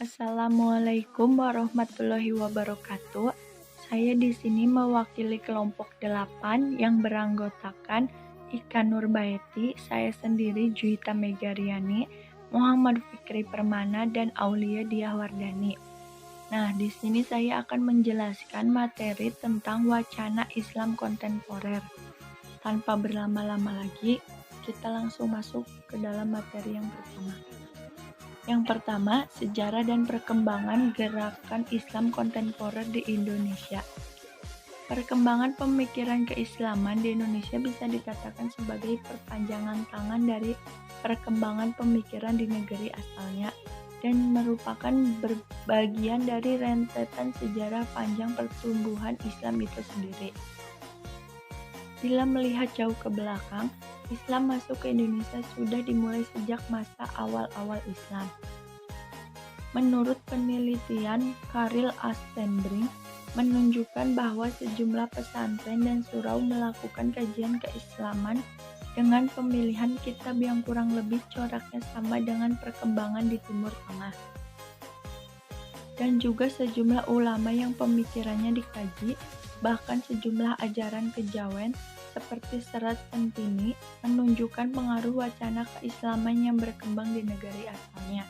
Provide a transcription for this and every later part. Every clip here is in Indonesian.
Assalamualaikum warahmatullahi wabarakatuh. Saya di sini mewakili kelompok 8 yang beranggotakan Ika Nurbaiti, saya sendiri Juwita Megariani, Muhammad Fikri Permana, dan Aulia Diahwardani. Nah, di sini saya akan menjelaskan materi tentang wacana Islam kontemporer. Tanpa berlama-lama lagi, kita langsung masuk ke dalam materi yang pertama. Yang pertama, sejarah dan perkembangan gerakan Islam kontemporer di Indonesia. Perkembangan pemikiran keislaman di Indonesia bisa dikatakan sebagai perpanjangan tangan dari perkembangan pemikiran di negeri asalnya dan merupakan bagian dari rentetan sejarah panjang pertumbuhan Islam itu sendiri. Bila melihat jauh ke belakang, Islam masuk ke Indonesia sudah dimulai sejak masa awal-awal Islam. Menurut penelitian Karil Astenbrink menunjukkan bahwa sejumlah pesantren dan surau melakukan kajian keislaman dengan pemilihan kitab yang kurang lebih coraknya sama dengan perkembangan di Timur Tengah. Dan juga sejumlah ulama yang pemikirannya dikaji, bahkan sejumlah ajaran kejawen seperti Serat Centini menunjukkan pengaruh wacana keislaman yang berkembang di negeri asalnya.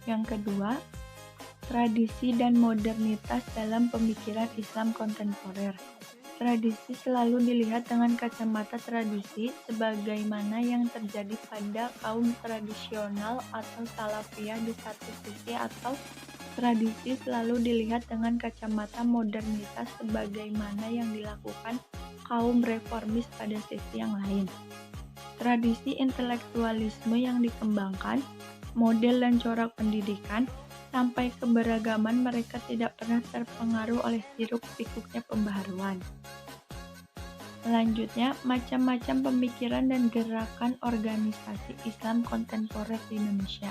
Yang kedua, tradisi dan modernitas dalam pemikiran Islam kontemporer. Tradisi selalu dilihat dengan kacamata tradisi sebagaimana yang terjadi pada kaum tradisional atau salafiyah di satu sisi, atau tradisi selalu dilihat dengan kacamata modernitas sebagaimana yang dilakukan kaum reformis pada sisi yang lain. Tradisi intelektualisme yang dikembangkan, model dan corak pendidikan, sampai keberagaman mereka tidak pernah terpengaruh oleh hiruk-pikuknya pembaharuan. Selanjutnya, macam-macam pemikiran dan gerakan organisasi Islam kontemporer di Indonesia.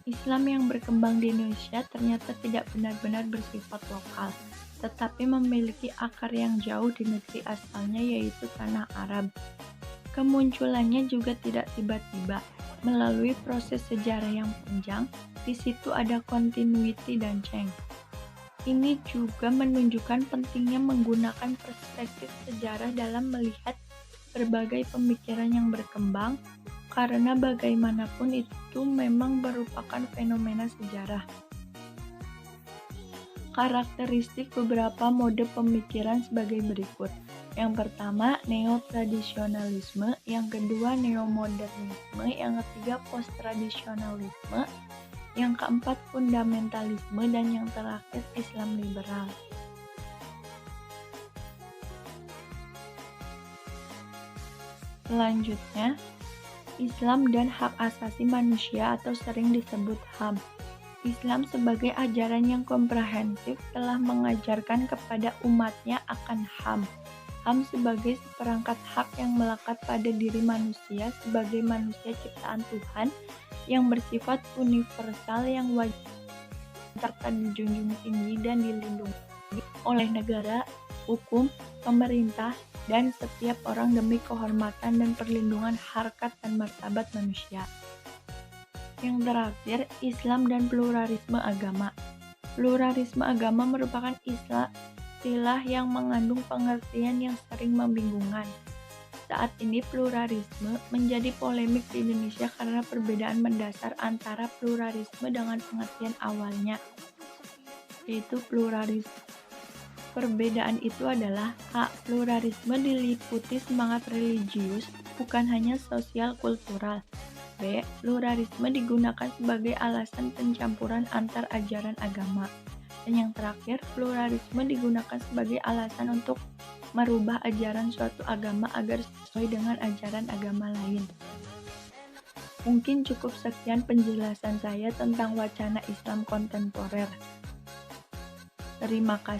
Islam yang berkembang di Indonesia ternyata tidak benar-benar bersifat lokal, tetapi memiliki akar yang jauh di negeri asalnya, yaitu tanah Arab. Kemunculannya juga tidak tiba-tiba, melalui proses sejarah yang panjang. Di situ ada continuity dan change. Ini juga menunjukkan pentingnya menggunakan perspektif sejarah dalam melihat berbagai pemikiran yang berkembang, karena bagaimanapun itu memang merupakan fenomena sejarah. Karakteristik beberapa mode pemikiran sebagai berikut. Yang pertama, neo-tradisionalisme, yang kedua, neo-modernisme, yang ketiga, post-tradisionalisme, yang keempat, fundamentalisme, dan yang terakhir, Islam liberal. Selanjutnya, Islam dan hak asasi manusia atau sering disebut HAM. Islam sebagai ajaran yang komprehensif telah mengajarkan kepada umatnya akan HAM. HAM sebagai seperangkat hak yang melekat pada diri manusia sebagai manusia ciptaan Tuhan yang bersifat universal yang wajib serta dijunjung tinggi dan dilindungi oleh negara, hukum, pemerintah, dan setiap orang demi kehormatan dan perlindungan harkat dan martabat manusia. Yang terakhir, Islam dan pluralisme agama. Pluralisme agama merupakan istilah yang mengandung pengertian yang sering membingungkan. Saat ini pluralisme menjadi polemik di Indonesia karena perbedaan mendasar antara pluralisme dengan pengertian awalnya, yaitu pluralisme. Perbedaan itu adalah A. Pluralisme diliputi semangat religius, bukan hanya sosial kultural. B. Pluralisme digunakan sebagai alasan pencampuran antar ajaran agama. Dan yang terakhir, pluralisme digunakan sebagai alasan untuk merubah ajaran suatu agama agar sesuai dengan ajaran agama lain. Mungkin cukup sekian penjelasan saya tentang wacana Islam kontemporer. Terima kasih.